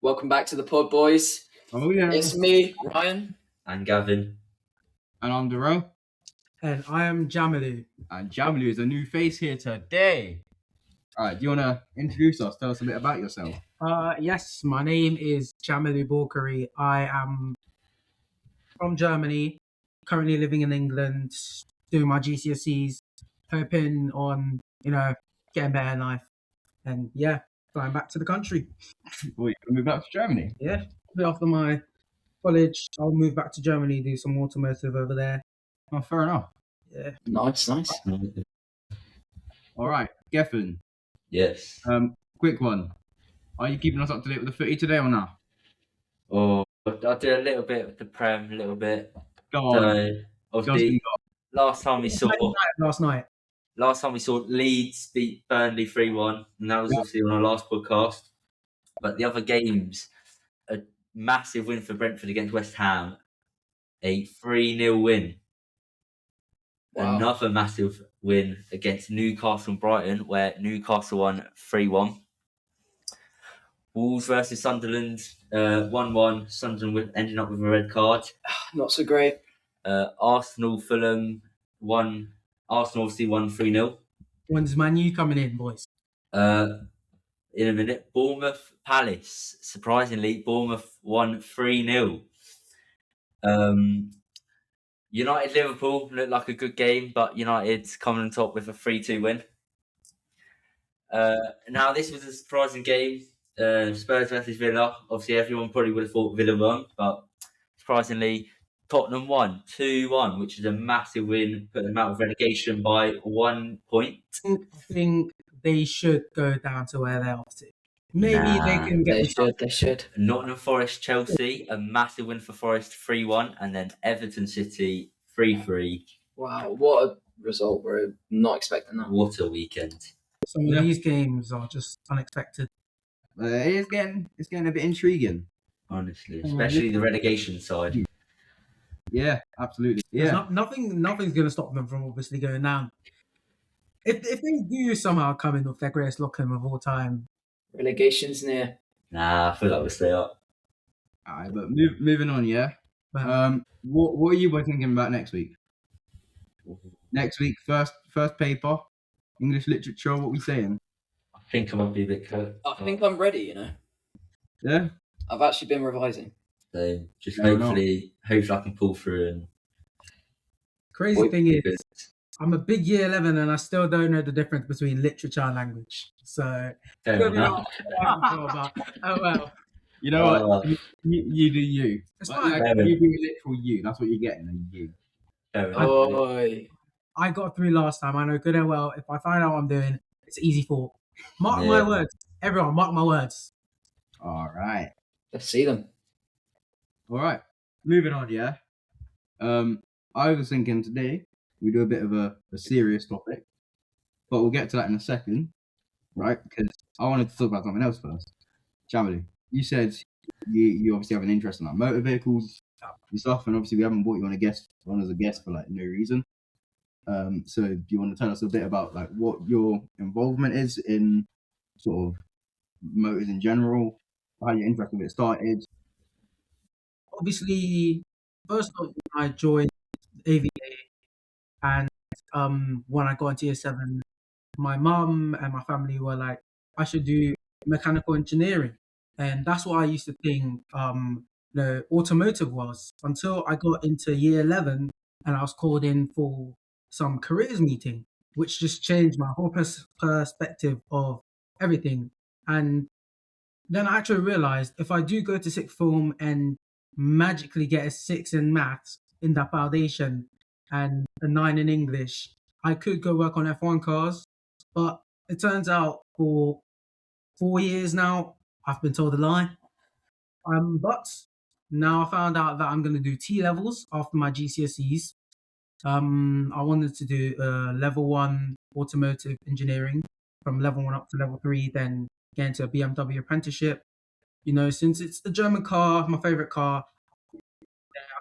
Welcome back to the pod, boys. Oh yeah. It's me, Ryan. And Gavin. And I'm Duro. And I am Jamilu. And Jamilu is a new face here today. Alright, do you want to introduce us? Tell us a bit about yourself. Yes, my name is Jamilu Borkari. I am from Germany, currently living in England, doing my GCSEs, hoping on, getting better in life. And flying back to the country. Well, you can move back to Germany. Yeah, after my college, I'll move back to Germany, do some automotive over there. Oh, fair enough. Yeah. Nice. Alright, Geffen. Yes. Quick one. Are you keeping us up to date with the footy today or not? Oh, I'll do a little bit of the Prem, a little bit. Go on. Last time we saw Last night. Leeds beat Burnley 3-1, and that was obviously on our last podcast. But the other games, a massive win for Brentford against West Ham, a 3-0 win. Wow. Another massive win against Newcastle and Brighton, where Newcastle won 3-1. Wolves versus Sunderland, 1-1. Sunderland ending up with a red card. Not so great. Arsenal, Fulham, won. Arsenal obviously won 3-0. When's Man U coming in, boys? In a minute. Bournemouth, Palace. Surprisingly, Bournemouth won 3-0. United, Liverpool looked like a good game, but United's coming on top with a 3-2 win. Now, this was a surprising game. Spurs versus Villa. Obviously, everyone probably would have thought Villa won, but surprisingly, Tottenham won 2-1, which is a massive win, putting them out of relegation by 1 point. I think they should go down to where they're off to. Maybe they can get. They should. Nottingham Forest, Chelsea, a massive win for Forest, 3-1, and then Everton City, 3-3. Wow, what a result! We're not expecting that. What a weekend! Some of these games are just unexpected. It's getting a bit intriguing. Honestly, especially the relegation side. Yeah, absolutely. Yeah. Nothing's going to stop them from obviously going down. If they do somehow come in with their greatest lock-in of all time, relegation's near. Nah, I feel like we'll stay up. Alright, but moving on, yeah. What are you boys thinking about next week? Next week, first paper, English literature. What we saying? I think I might be a bit cut. I think I'm ready. Yeah. I've actually been revising. So just hopefully I can pull through. And crazy thing is, I'm a big year 11 and I still don't know the difference between literature and language. So fair enough. Oh well. You know what? You do you. It's fine. You do literal you. That's what you're getting. A you. I got through last time. I know good and well. If I find out what I'm doing, it's easy for. Mark my words, everyone. Mark my words. All right. Let's see them. All right. Moving on. Yeah. I was thinking today we do a bit of a serious topic, but we'll get to that in a second, right? Because I wanted to talk about something else first. Jamilu, you said you obviously have an interest in like motor vehicles and stuff, and obviously we haven't brought you on as a guest for like no reason. So do you want to tell us a bit about like what your involvement is in sort of motors in general, how your interest in it started? Obviously, first off, I joined AVA, and when I got into year 7, my mum and my family were like, I should do mechanical engineering, and that's what I used to think automotive was, until I got into year 11 and I was called in for some careers meeting, which just changed my whole perspective of everything. And then I actually realized if I do go to sixth form and magically get a 6 in maths in that foundation and a 9 in English, I could go work on F1 cars. But it turns out for 4 years now, I've been told a lie. But now I found out that I'm going to do T-levels after my GCSEs. I wanted to do level 1 automotive engineering from level 1 up to level 3, then get into a BMW apprenticeship. Since it's the German car, my favorite car, I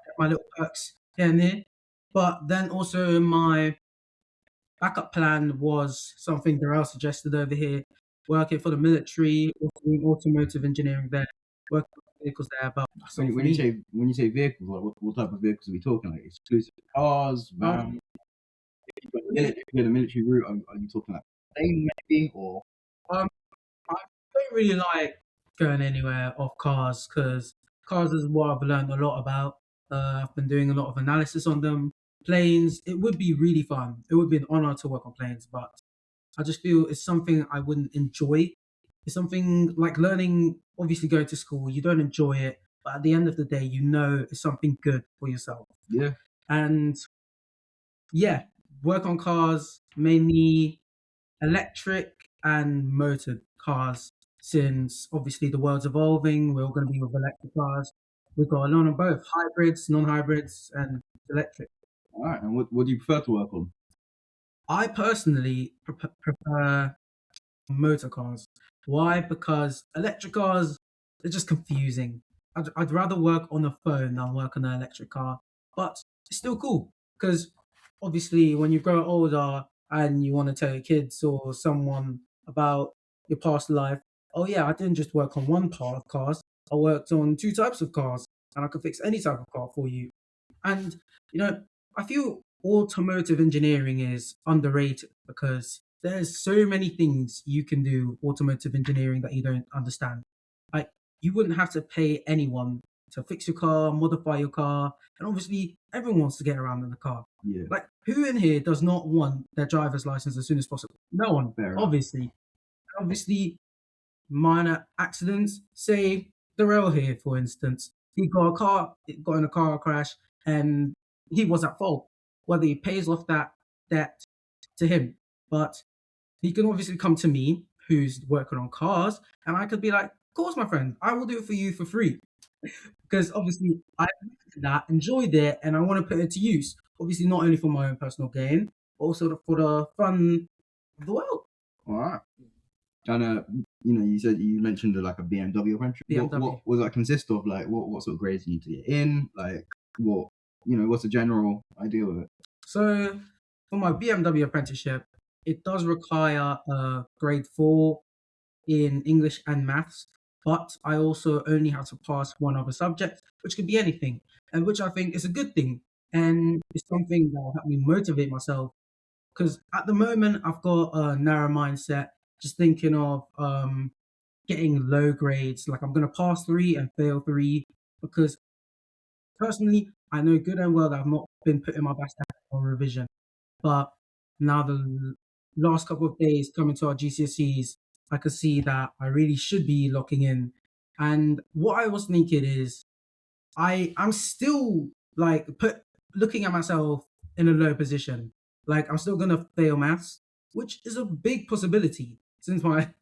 get my little perks here and there. But then also my backup plan was something Darrell suggested over here, working for the military or doing automotive engineering there. work on vehicles there. But that's When, all you- for when you me. say when you say vehicles, like what type of vehicles are we talking? Like exclusive cars, vans? If you go the military route, are you talking like plane maybe or? Um, I don't really like going anywhere off cars because cars is what I've learned a lot about. I've been doing a lot of analysis on them. Planes, it would be really fun. It would be an honor to work on planes, but I just feel it's something I wouldn't enjoy. It's something like learning, obviously going to school, you don't enjoy it, but at the end of the day, you know it's something good for yourself. Yeah. And yeah, work on cars, mainly electric and motor cars, since obviously the world's evolving. We're all going to be with electric cars. We've got a lot of both hybrids, non-hybrids, and electric. All right. And what do you prefer to work on? I personally prefer motor cars. Why? Because electric cars are just confusing. I'd rather work on a phone than work on an electric car, but it's still cool because obviously when you grow older and you want to tell your kids or someone about your past life, oh yeah, I didn't just work on one part of cars. I worked on two types of cars, and I could fix any type of car for you. And you know, I feel automotive engineering is underrated because there's so many things you can do automotive engineering that you don't understand. Like you wouldn't have to pay anyone to fix your car, modify your car, and obviously everyone wants to get around in the car. Yeah. Like who in here does not want their driver's license as soon as possible? No one, Fair enough. obviously. Obviously, minor accidents. Say Darrell here, for instance, got in a car crash, and he was at fault. Whether he pays off that debt to him, but he can obviously come to me, who's working on cars, and I could be like, "Of course, my friend, I will do it for you for free," because obviously I looked at that, enjoyed it, and I want to put it to use. Obviously, not only for my own personal gain, but also for the fun of the world. All right. And you mentioned like a BMW apprenticeship. BMW. What does that consist of? Like what sort of grades you need to get in? Like what's the general idea of it? So for my BMW apprenticeship, it does require grade 4 in English and maths, but I also only have to pass one other subject, which could be anything, and which I think is a good thing, and it's something that will help me motivate myself. Because at the moment, I've got a narrow mindset, just thinking of getting low grades. Like I'm gonna pass 3 and fail 3, because personally, I know good and well that I've not been putting my best effort on revision. But now the last couple of days coming to our GCSEs, I could see that I really should be locking in. And what I was thinking is, I'm still like looking at myself in a low position. Like I'm still gonna fail maths, which is a big possibility since my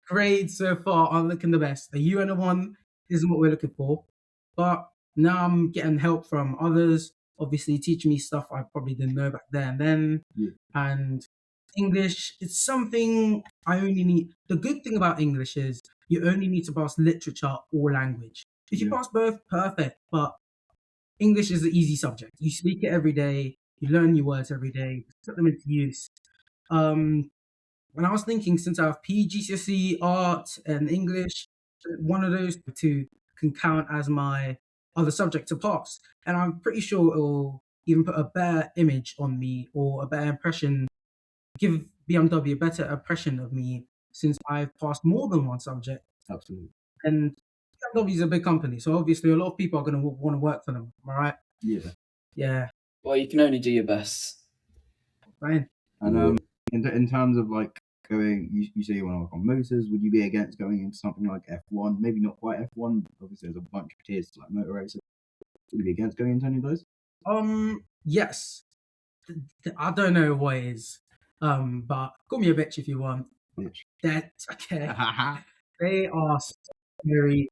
grades so far aren't looking the best. A U and a 1 isn't what we're looking for. But now I'm getting help from others, obviously teaching me stuff I probably didn't know back there and then. Yeah. And English, it's something I only need. The good thing about English is you only need to pass literature or language. If you Yeah. pass both, perfect. But English is the easy subject. You speak it every day, you learn new words every day, put them into use. And I was thinking, since I have PGCSE, art, and English, one of those two can count as my other subject to pass. And I'm pretty sure it will even put a better image on me or a better impression, give BMW a better impression of me since I've passed more than one subject. Absolutely. And BMW is a big company, so obviously a lot of people are going to want to work for them. Am I right? Yeah. Yeah. Well, you can only do your best. Fine. And in terms of like going, you say you want to work on motors. Would you be against going into something like F1? Maybe not quite F1. Obviously, there's a bunch of tiers to like motor racing. Would you be against going into any of those? Yes. I don't know what it is. But call me a bitch if you want. Bitch. That's okay. They are very.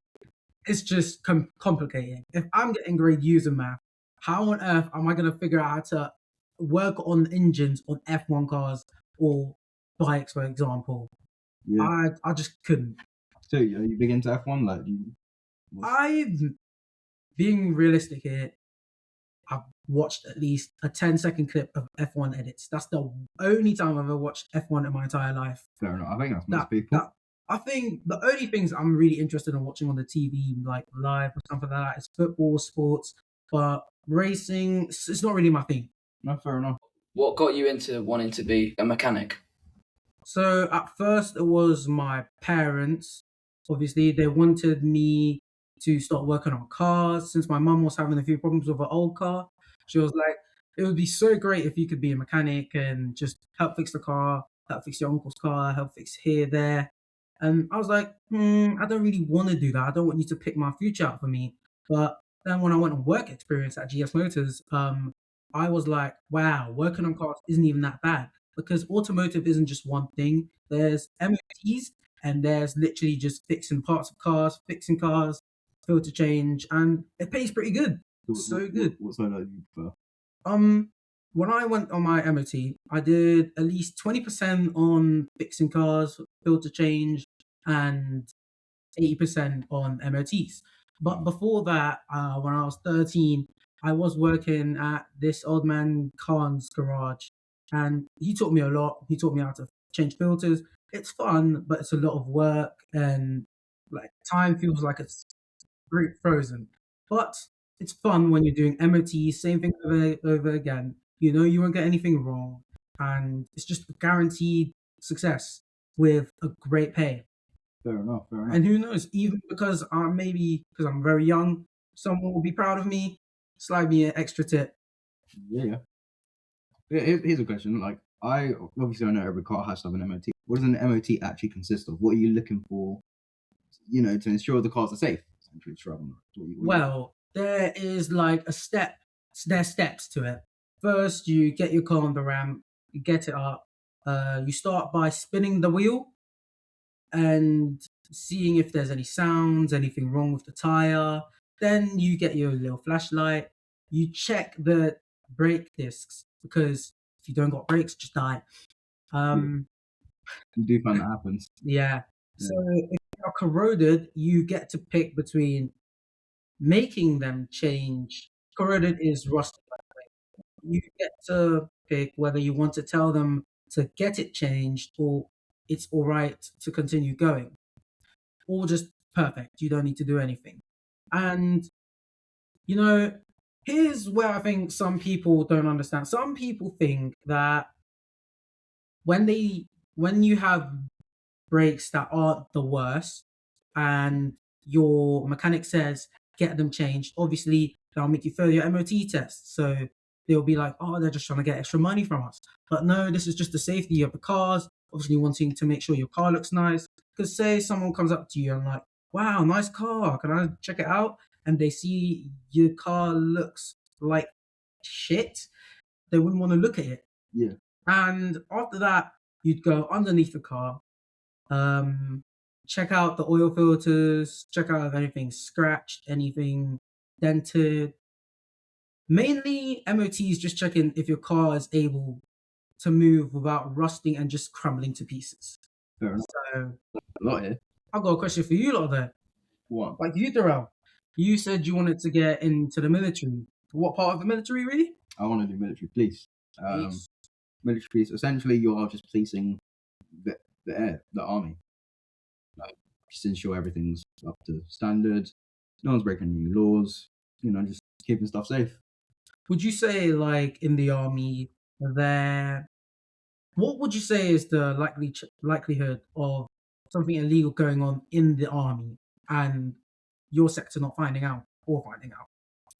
It's just complicated. If I'm getting grade U's in math, how on earth am I gonna figure out how to work on engines on F1 cars or bikes, for example? Yeah. I just couldn't. So are you big into F1? Like, Being realistic here, I've watched at least a 10-second clip of F1 edits. That's the only time I've ever watched F1 in my entire life. fair enough. I think that's most people. I think the only things I'm really interested in watching on the TV, like live or something like that, is football, sports. But racing, it's not really my thing. No, fair enough. What got you into wanting to be a mechanic? So at first it was my parents. Obviously, they wanted me to start working on cars since my mum was having a few problems with her old car. She was like, it would be so great if you could be a mechanic and just help fix the car, help fix your uncle's car, help fix here, there. And I was like, I don't really want to do that. I don't want you to pick my future out for me. But then when I went on work experience at GS Motors, I was like, wow, working on cars isn't even that bad because automotive isn't just one thing. There's MOTs and there's literally just fixing parts of cars, fixing cars, filter change, and it pays pretty good. So good. What side do you prefer? When I went on my MOT, I did at least 20% on fixing cars, filter change, and 80% on MOTs. But before that, when I was 13, I was working at this old man Khan's garage, and he taught me a lot. He taught me how to change filters. It's fun, but it's a lot of work, and like time feels like it's frozen. But it's fun when you're doing MOT, same thing over again. You know you won't get anything wrong, and it's just a guaranteed success with a great pay. Fair enough. And who knows, even because maybe because I'm very young, someone will be proud of me, slide me an extra tip. Yeah. Here's a question. Like, I know every car has to have an MOT. What does an MOT actually consist of? What are you looking for? To ensure the cars are safe. Essentially, to travel on the road. Well, there is like there's steps to it. First, you get your car on the ramp, you get it up. You start by spinning the wheel and seeing if there's any sounds, anything wrong with the tire. Then you get your little flashlight. You check the brake discs because if you don't got brakes, just die. You do find that happens. Yeah. So if they are corroded, you get to pick between making them change. Corroded is rusted. By the way. You get to pick whether you want to tell them to get it changed or it's all right to continue going, or just perfect. You don't need to do anything. And you know, here's where I think some people don't understand. Some people think that when you have brakes that aren't the worst and your mechanic says get them changed, obviously that'll make you fail your MOT test. So they'll be like, oh, they're just trying to get extra money from us. But no, this is just the safety of the cars, obviously wanting to make sure your car looks nice. Because say someone comes up to you and like, wow, nice car, can I check it out? And they see your car looks like shit, they wouldn't want to look at it. Yeah. And after that, you'd go underneath the car, check out the oil filters, check out if anything's scratched, anything dented. Mainly, MOT is just checking if your car is able to move without rusting and just crumbling to pieces. Fair enough. So, A lot here. I've got a question for you lot there. What? Like you, Darrell, you said you wanted to get into the military. What part of the military, really? I want to do military police. Police. Military police. Essentially, you are just policing the army. Like, just ensure everything's up to standard. No one's breaking any laws. Just keeping stuff safe. Would you say, like in the army, what would you say is the likelihood of something illegal going on in the army and your sector not finding out or finding out?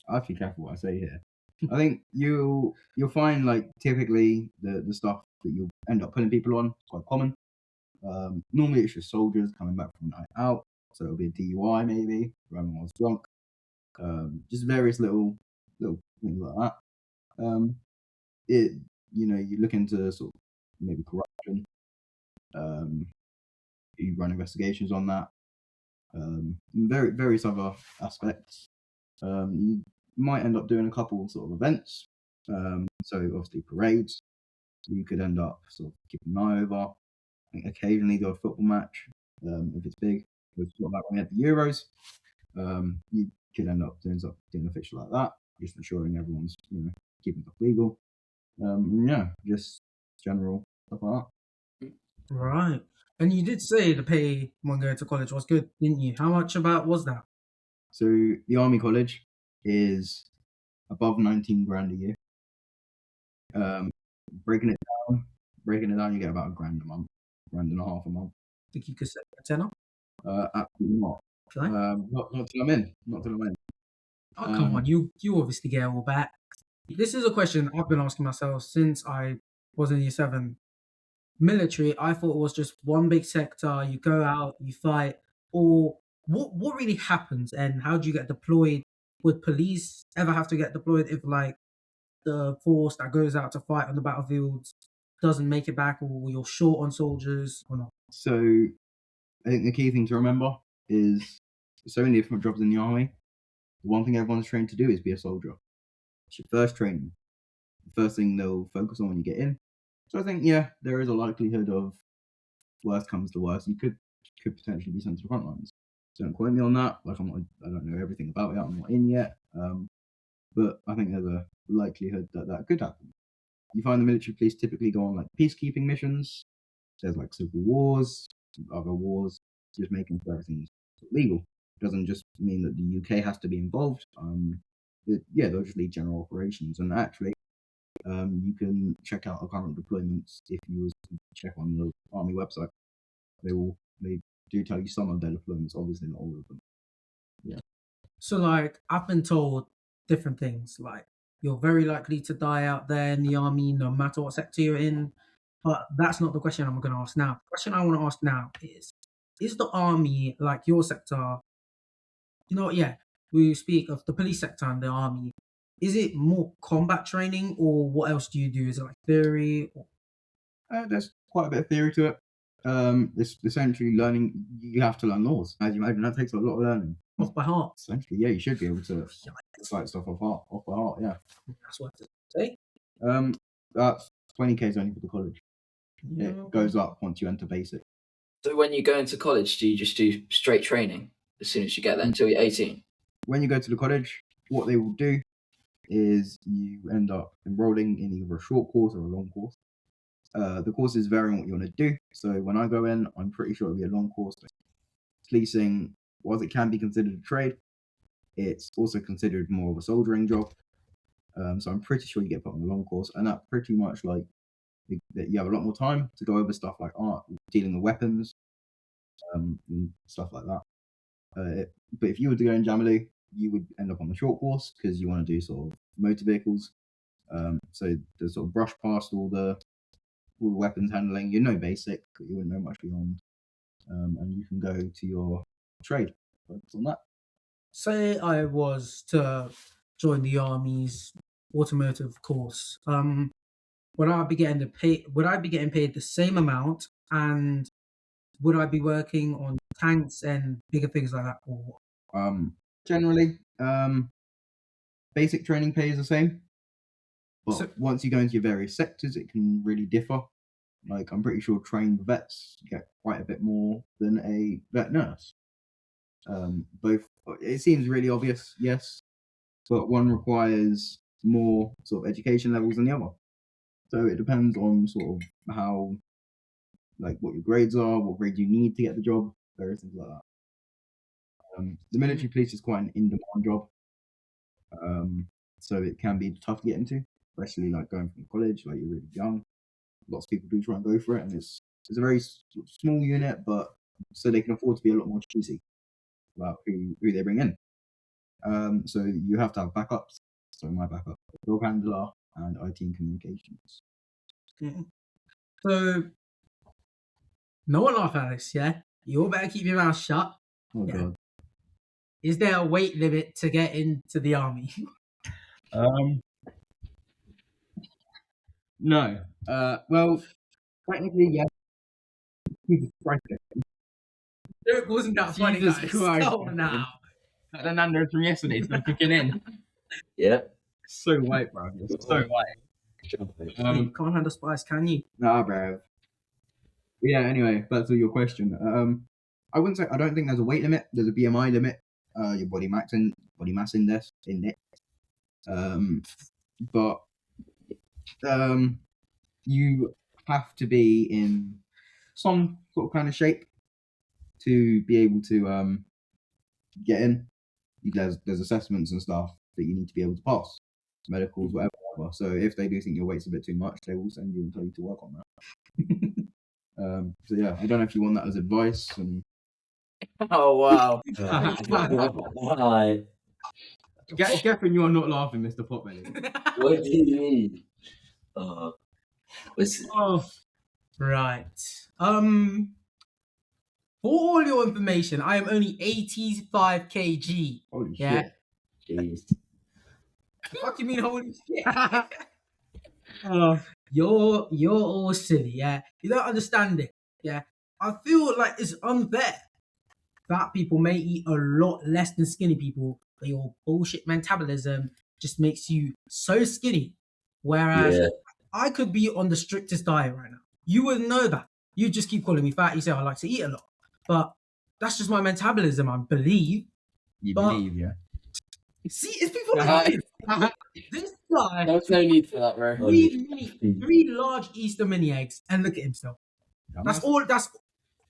I have to be careful what I say here. I think you'll find like typically the stuff that you'll end up putting people on is quite common. Normally it's just soldiers coming back from a night out, so it'll be a DUI maybe, driving while drunk. Just various little things like that. You look into sort of maybe corruption. You run investigations on that. Various other aspects. You might end up doing a couple sort of events. So obviously parades. You could end up sort of keeping an eye over. I think occasionally do a football match if it's big. It's not like when we had the Euros. You could end up doing a fixture like that, just ensuring everyone's keeping stuff legal. Just general stuff like that. Right. And you did say the pay when going to college was good, didn't you? How much about was that? So the army college is above 19 grand a year. Breaking it down, you get about £1 a month, £1.5 a month. Think you could set a tenner? Absolutely not. Should I? Not till I'm in. Not till I'm in. Oh, come on, you obviously get it all back. This is a question I've been asking myself since I was in year 7. Military, I thought it was just one big sector. You go out, you fight, or what really happens, and how do you get deployed? Would police ever have to get deployed if like the force that goes out to fight on the battlefields doesn't make it back, or you're short on soldiers, or not? So I think the key thing to remember is so many different jobs in the army. The one thing everyone's trained to do is be a soldier. It's your first training. The first thing they'll focus on when you get in. So I think, yeah, there is a likelihood of worst comes to worst. You could potentially be sent to the front lines. Don't quote me on that. Like I don't know everything about it. I'm not in yet. But I think there's a likelihood that could happen. You find the military police typically go on like peacekeeping missions. There's like civil wars, other wars, just making sure everything's legal. It doesn't just mean that the UK has to be involved. They'll just lead general operations. And actually, you can check out our current deployments if you was to check on the army website. They do tell you some of their deployments, obviously not all of them. Yeah. So like I've been told different things, like you're very likely to die out there in the army no matter what sector you're in. But that's not the question I'm gonna ask now. The question I want to ask now is the army like your sector? You know what, yeah. We speak of the police sector and the army. Is it more combat training or what else do you do? Is it like theory or There's quite a bit of theory to it. It's essentially learning. You have to learn laws. As you imagine, that takes a lot of learning. off by heart? Essentially, yeah, you should be able to recite stuff off by heart. Yeah. That's what I have to say. That's 20K is only for the college. Yeah. It goes up once you enter basic. So when you go into college, do you just do straight training as soon as you get there until you're 18? When you go to the college, what they will do is you end up enrolling in either a short course or a long course. The courses vary on what you want to do. So when I go in, I'm pretty sure it'll be a long course. Policing, whilst it can be considered a trade, it's also considered more of a soldiering job. So I'm pretty sure you get put on a long course, and that pretty much like that you have a lot more time to go over stuff like art, dealing with weapons, and stuff like that. But if you were to go in Jamilu, you would end up on the short course because you want to do sort of motor vehicles. So the sort of brush past all the weapons handling. You know basic, but you wouldn't know much beyond. And you can go to your trade. Focus on that. Say I was to join the army's automotive course. Would I be getting paid the same amount, and would I be working on tanks and bigger things like that? Or Generally, basic training pay is the same, but So- once you go into your various sectors, it can really differ. Like I'm pretty sure trained vets get quite a bit more than a vet nurse. Both, it seems really obvious, yes, but one requires more sort of education levels than the other. So it depends on sort of how, like what your grades are, what grades you need to get the job, various things like that. The military police is quite an in-demand job, so it can be tough to get into, especially like going from college, like you're really young. Lots of people do try and go for it, and it's a very small unit, but so they can afford to be a lot more choosy about who they bring in. So you have to have backups. So my backup, dog handler and IT and communications. so no one laugh at this, yeah? You all better keep your mouth shut. Oh Yeah. god. Is there a weight limit to get into the army? No. Well, technically, yes. Jesus Christ. It wasn't that funny, Jesus guys. Christ. Come on now. The Nando's from yesterday, still kicking in. Yeah. So white, bro. You're so white. You can't handle spice, can you? Nah, bro. Yeah. Anyway, back to your question. I don't think there's a weight limit. There's a BMI limit. Your body mass index. But you have to be in. some sort of kind of shape to be able to get in. There's assessments and stuff that you need to be able to pass, medicals, whatever. So if they do think your weight's a bit too much, they will send you and tell you to work on that. So yeah, I don't know if you want that as advice. And Oh wow. Right. Geffen, you are not laughing, Mr. Potbelly. What do you mean? What's Oh, right. For all your information, I am only 85 kg. Holy Yeah. shit! jeez. What do you mean, holy shit? You're all silly, yeah. You don't understand it, yeah. I feel like it's unfair. Fat people may eat a lot less than skinny people, but your bullshit metabolism just makes you so skinny. Whereas Yeah. I could be on the strictest diet right now. You wouldn't know that. You just keep calling me fat. You say I like to eat a lot, but that's just my metabolism. I believe. You But- believe, yeah? See, it's people like you. This guy There's no need for that, bro. three large Easter mini eggs, and look at himself. That's all. That's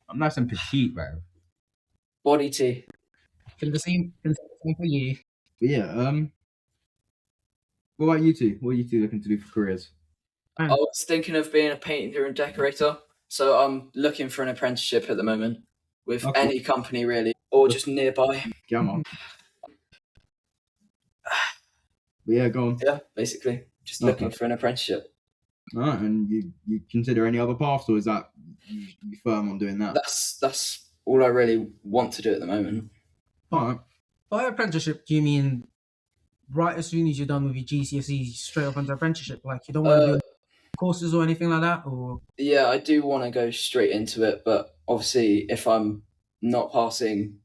I'm nice and petite, bro. Body tea. the same for you. But yeah, what about you two? What are you two looking to do for careers? I was thinking of being a painter and decorator, so I'm looking for an apprenticeship at the moment with Okay. any company really, or just nearby. Come on. But yeah, go on. Yeah, basically, just Okay. looking for an apprenticeship. All right, and you consider any other paths, or is that you firm on doing that? That's all I really want to do at the moment. All right. By apprenticeship, do you mean right as soon as you're done with your GCSEs, straight up into apprenticeship? Like you don't want to do courses or anything like that, or Yeah, I do want to go straight into it, but obviously, if I'm not passing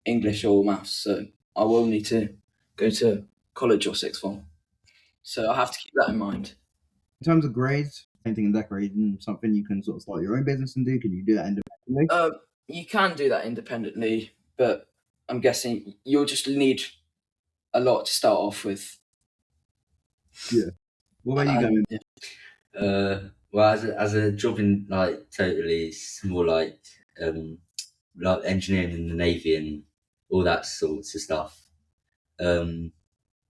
English or maths, so I will need to go to college or sixth form. So I have to keep that in mind. In terms of grades, painting and decorating, something you can sort of start your own business and do. Can you do that independently? You can do that independently, but I'm guessing you'll just need a lot to start off with. What about you going? Yeah. Well, as a job in like totally, it's more like engineering in the Navy and all that sorts of stuff.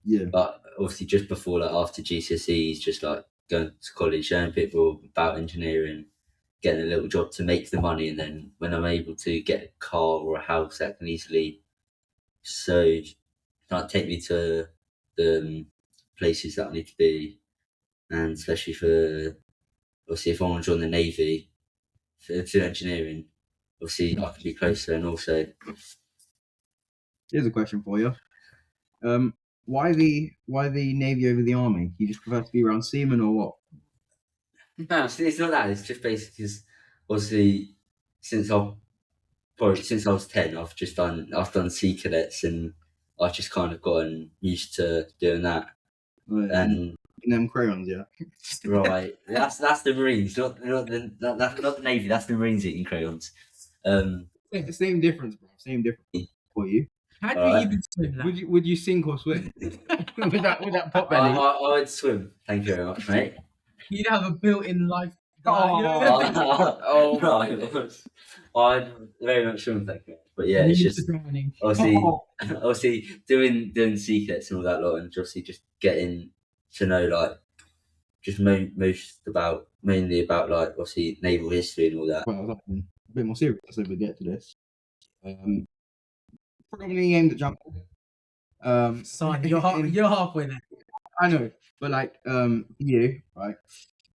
Yeah. But obviously, just before, like after GCSEs, just like going to college, showing people about engineering, getting a little job to make the money, and then when I'm able to get a car or a house, that can easily take me to the places that I need to be, and especially for obviously if I want to join the Navy for engineering, obviously I can be closer, and also Here's a question for you. Why the Navy over the Army? You just prefer to be around seamen or what? No, it's not that. It's just basically because obviously since I was 10, I've done sea cadets, and I've just kind of gotten used to doing that. And in them crayons, yeah. right, that's the Marines, not the Navy. That's the Marines eating crayons. Same difference, bro. Same difference for you. how do you even swim that? Would you sink or swim with that pot belly? I would swim. Thank you very much, mate. You'd have a built-in life. Oh my God. I'd very much swim, thank you. But yeah, it's just drowning. obviously doing sea cadets and all that lot, and obviously just getting to know like just mainly about like obviously naval history and all that. Well, I was a bit more serious as we get to this. Predominantly aimed at jumping. Son, you're halfway there. I know, but like you, right?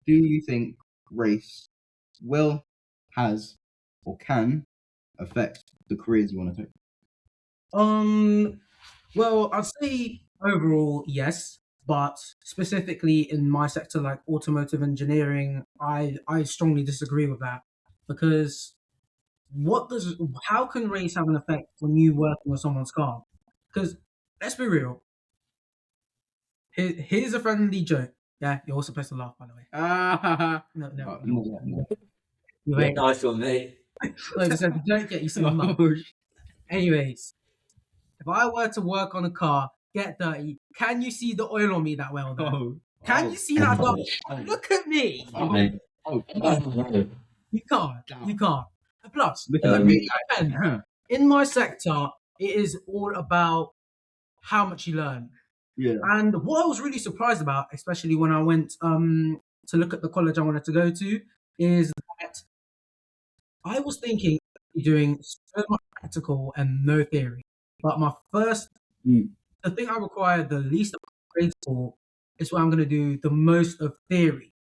Do you think race will, has, or can affect the careers you want to take? Well, I'd say overall yes, but specifically in my sector, like automotive engineering, I strongly disagree with that because how can race have an effect when you working with someone's car? Because let's be real. Here's a friendly joke. Yeah, you're all supposed to laugh, by the way. No. Wait, Nice one, mate. so don't get you some laugh. Anyways, if I were to work on a car, get dirty, can you see the oil on me that well? Though? Can you see that? Look at me. You can't. You can't. And plus, Looking at Um, me and like, in my sector, it is all about how much you learn. yeah. And what I was really surprised about, especially when I went to look at the college I wanted to go to, is that I was thinking of doing so much practical and no theory. But my first, the thing I require the least amount of grades for is where I'm going to do the most of theory.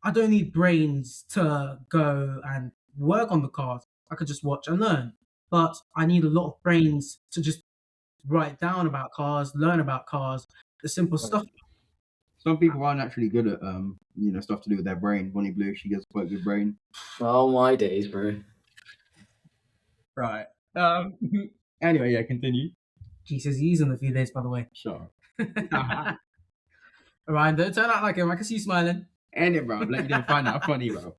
I don't need brains to go and work on the cars. I could just watch and learn. But I need a lot of brains to just write down about cars, learn about cars, the simple stuff. Some people are naturally good at stuff to do with their brain. Bonnie Blue, she gets quite good brain. Oh my days, bro. Right. Anyway, yeah, continue. Jesus, he's in a few days, by the way. Sure. Ryan, don't turn out like him. I can see you smiling. And it, bro. Like you didn't find that funny, bro.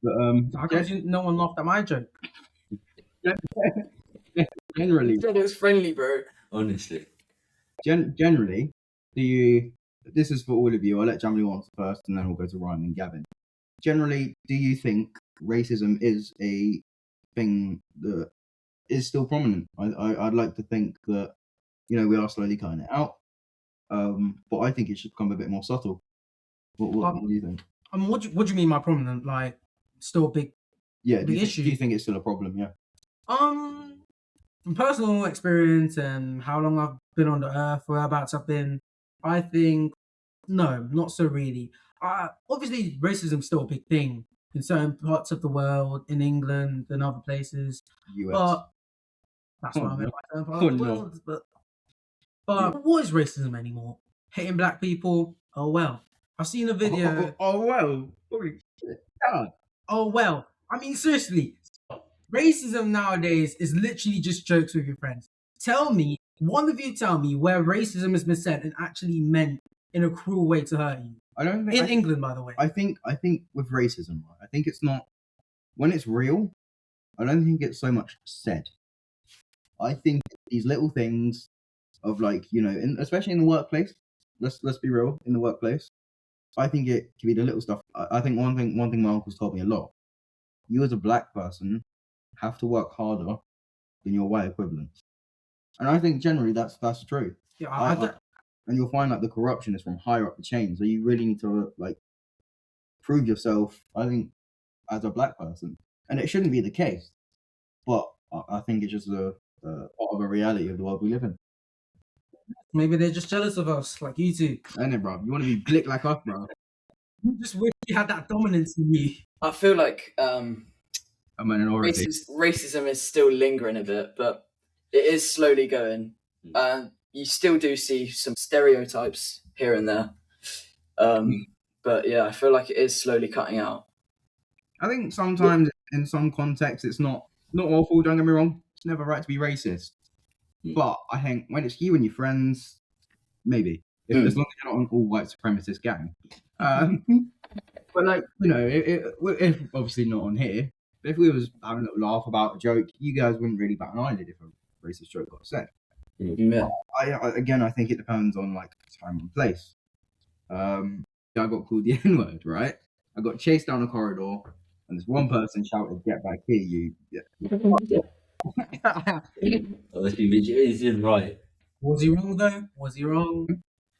But How come no one laughed at my joke? generally, You said it was friendly, bro. honestly, generally, do you? This is for all of you. I'll let Jamilu answer first, and then we'll go to Ryan and Gavin. Generally, do you think racism is a thing that is still prominent? I'd like to think that we are slowly cutting it out, but I think it should become a bit more subtle. What do you think? What do you mean by prominent? Like, still a big Yeah, do big you, issue? do you think it's still a problem? Yeah. From personal experience and how long I've been on the earth, whereabouts I've been, I think no, not so really. Obviously, racism's still a big thing in certain parts of the world, in England and other places. US. But that's what Oh, I meant no. by certain parts Oh, of the no. world. But what is racism anymore? Hating black people? Oh well. I've seen a video. Oh, well. Holy shit. God. Oh well. I mean, seriously, racism nowadays is literally just jokes with your friends. One of you tell me where racism has been said and actually meant in a cruel way to hurt you. I don't think In England, by the way. I think with racism, right, I think it's not when it's real. I don't think it's so much said. I think these little things of especially in the workplace. Let's be real, in the workplace. I think it can be the little stuff. I think one thing my uncle's told me a lot. You as a black person have to work harder than your white equivalents, and I think generally that's true. Yeah, And you'll find the corruption is from higher up the chain. So you really need to prove yourself. I think as a black person, and it shouldn't be the case, but I think it's just a part of a reality of the world we live in. maybe they're just jealous of us, like you two. And then, bro, you want to be blick like us, bro? You just wish you had that dominance in you. I feel like I'm a minority. racism is still lingering a bit, but it is slowly going. You still do see some stereotypes here and there. But yeah, I feel like it is slowly cutting out. I think sometimes in some contexts it's not awful. Don't get me wrong. It's never right to be racist. But I think when it's you and your friends, maybe as long as you're not an all white supremacist gang. But if obviously not on here. But if we was having a little laugh about a joke, you guys wouldn't really bat an eyelid if a racist joke got said. Yeah. I think it depends on time and place. I got called the N word, right? I got chased down a corridor, and this one person shouted, "Get back here, you!" honestly, is right. Was he wrong though? Was he wrong?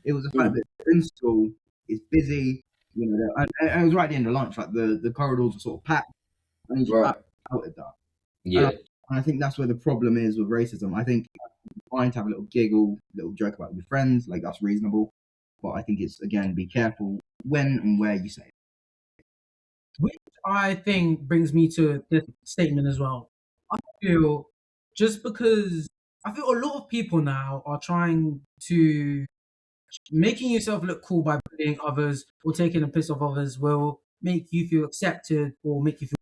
It was the fact that in school it's busy, and it was right at the end of lunch. The corridors were sort of packed, and he just shouted that. Yeah. And I think that's where the problem is with racism. I think fine to have a little giggle, little joke about it with friends, that's reasonable. But I think it's, again, be careful when and where you say it. Which I think brings me to this statement as well. I feel a lot of people now are trying to making yourself look cool by bullying others or taking a piss off others will make you feel accepted or make you feel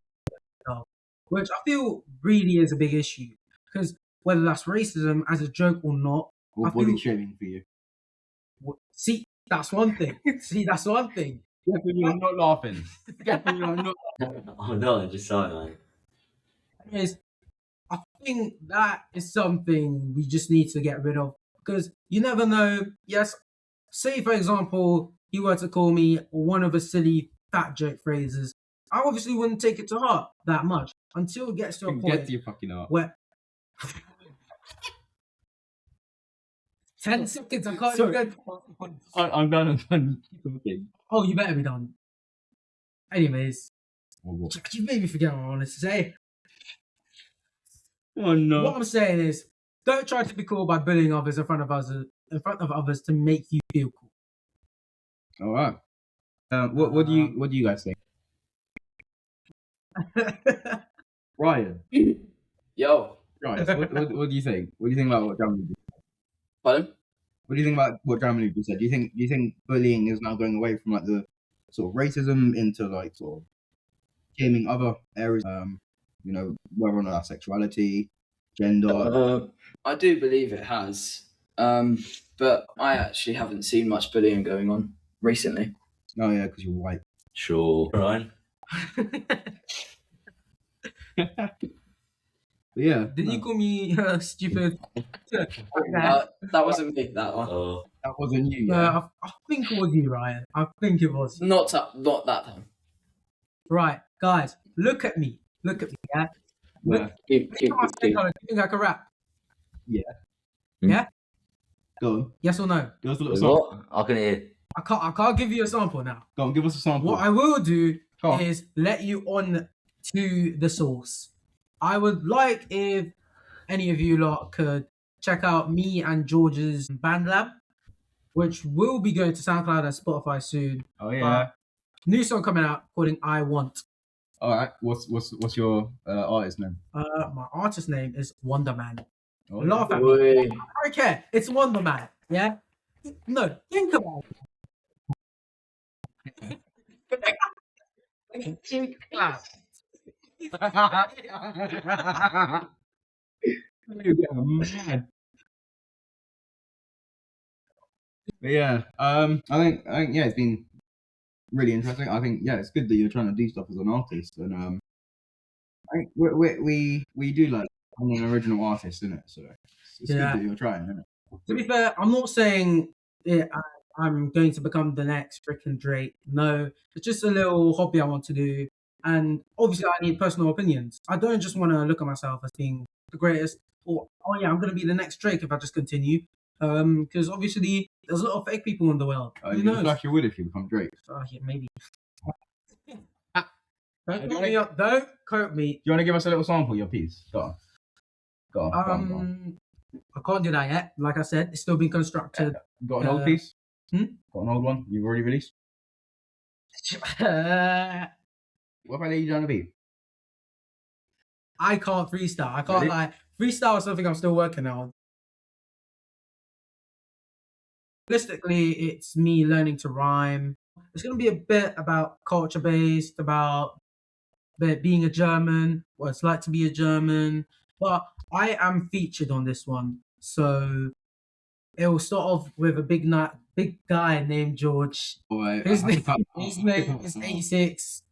better, which I feel really is a big issue because whether that's racism as a joke or not, Or body shaming for you. See, that's one thing. Definitely, I'm not laughing. Definitely, I'm not. Oh no, I just saw it, man. Anyways, I think that is something we just need to get rid of because you never know. Yes, say for example, he were to call me one of the silly fat joke phrases. I obviously wouldn't take it to heart that much until it gets to a Get point to your fucking heart. where 10 seconds, I can't Sorry. even. I'm done. I'm done. Keep talking. Oh, you better be done. Anyways, Oh, what? you made me forget what I wanted to say. Oh no. What I'm saying is, don't try to be cool by bullying others in front of others to make you feel cool. All right. What do you guys think? Ryan, Yo, right? What do you think? What do you think about what Jamilu did? pardon? What do you think about what Jamilu just said? Do you think bullying is now going away from like the sort of racism into like sort of shaming other areas? You know, whether or not that's sexuality, gender. I do believe it has, but I actually haven't seen much bullying going on recently. Oh yeah, because you're white. Sure. Ryan. But yeah, Did you call me stupid? That wasn't me. That one. Oh. that wasn't you? No, Yeah. I think it was you, Ryan. I think it was. Not that time. Right, guys, look at me. Look at me, yeah? Yeah. Keep. Do you think I can rap? Go on. Yes or no? Give us a little Wait, sample. what? I can hear. I can't give you a sample now. Go on. Give us a sample. What I will do Go on. is let you on to the source. I would like if any of you lot could check out me and George's band lab, which will be going to SoundCloud and Spotify soon. Oh yeah. New song coming out called I Want. All right. What's your artist name? My artist name is Wonder Man. Oh, Laugh at me. Oi. I don't care. It's Wonder Man. Yeah. No, think about it. You're getting mad. But yeah, I think yeah, it's been really interesting. I think yeah, it's good that you're trying to do stuff as an artist, and I think we do like I'm an original artist, isn't it? So it's good Yeah. that you're trying, isn't it? To be fair, I'm not saying I'm going to become the next freaking Drake. No, it's just a little hobby I want to do. And obviously, I need personal opinions. I don't just want to look at myself as being the greatest, or oh yeah, I'm going to be the next Drake if I just continue. Because obviously, there's a lot of fake people in the world. Who You knows? flash your wood if you become Drake. Yeah, maybe. Don't quote me up. Don't quote me. Do you want to give us a little sample of your piece? Go on. Go on. I can't do that yet. Like I said, it's still being constructed. Got an old piece? hmm? Got an old one? You've already released? What if I lay you down a beat? I can't freestyle. I can't Ready? like freestyle is something I'm still working on. Realistically, it's me learning to rhyme. It's gonna be a bit about culture based, about being a German, what it's like to be a German. But I am featured on this one, so it will start off with a big guy named George. Alright, His I name, have to cut- his name is 86.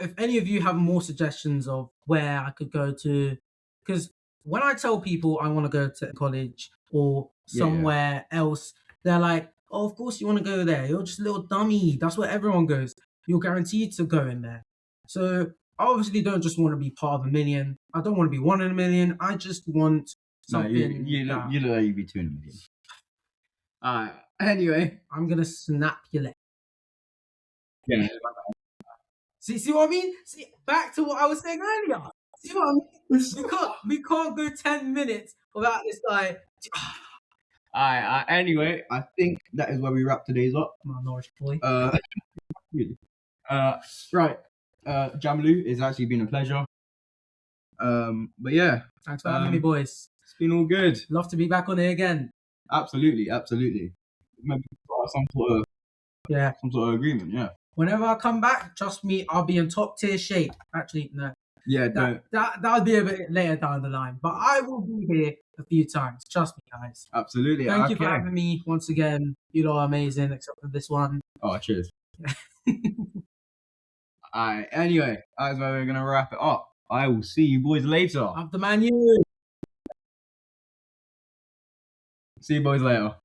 If any of you have more suggestions of where I could go to, because when I tell people I want to go to college or Yeah. somewhere else, they're like, "Oh, of course you want to go there. You're just a little dummy. That's where everyone goes. You're guaranteed to go in there." So I obviously don't just want to be part of a million. I don't want to be one in a million. I just want No, something. you that look like you'd be 2 in a million. Alright, anyway. I'm gonna snap your leg. Yeah. See what I mean? See, back to what I was saying earlier. See what I mean? We can't go 10 minutes without this guy. Alright, anyway, I think that is where we wrap today's up. My Norwich boy. Really. Right. Jamilu, it's actually been a pleasure. But yeah, Thanks for having me, boys. it's been all good. Love to be back on here again. Absolutely. Maybe some sort of agreement, yeah. Whenever I come back, trust me, I'll be in top tier shape. Actually, no. Yeah, don't. That'll be a bit later down the line. But I will be here a few times. Trust me, guys. Absolutely. Thank you for Okay. having me once again. You lot are amazing, except for this one. Oh, cheers. Alright, anyway, that's where we're gonna wrap it up. I will see you boys later. Up the Man U. See you boys later.